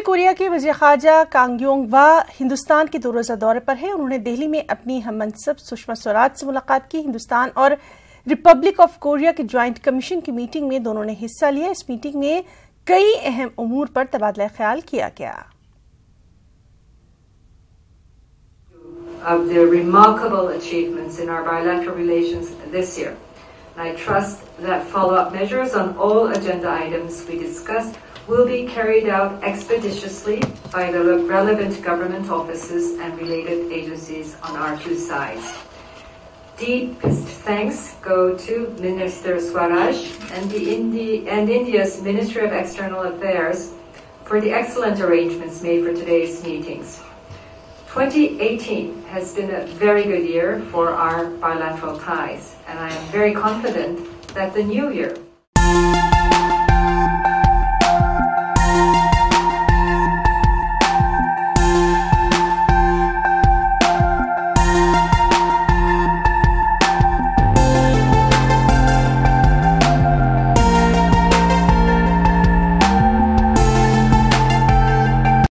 Korea के वज़ीर ख़ारजा Kong योंग-वा Hindustan के 2 रोज़ा दौरे पर है। उन्होंने दिल्ली में अपनी हममनसब सुषमा स्वराज से मुलाकात की। हिंदुस्तान और रिपब्लिक ऑफ कोरिया के ज्वाइंट कमीशन की मीटिंग में दोनों ने हिस्सा लिया। इस मीटिंग में कई अहम उमूर पर तबादला ख्याल किया गया। Of the remarkable achievements in our bilateral relations this year. And I trust that follow-up measures on all agenda items we discussed will be carried out expeditiously by the relevant government offices and related agencies on our two sides. Deepest thanks go to Minister Swaraj and India's Ministry of External Affairs for the excellent arrangements made for today's meetings. 2018 has been a very good year for our bilateral ties, and I am very confident that the new year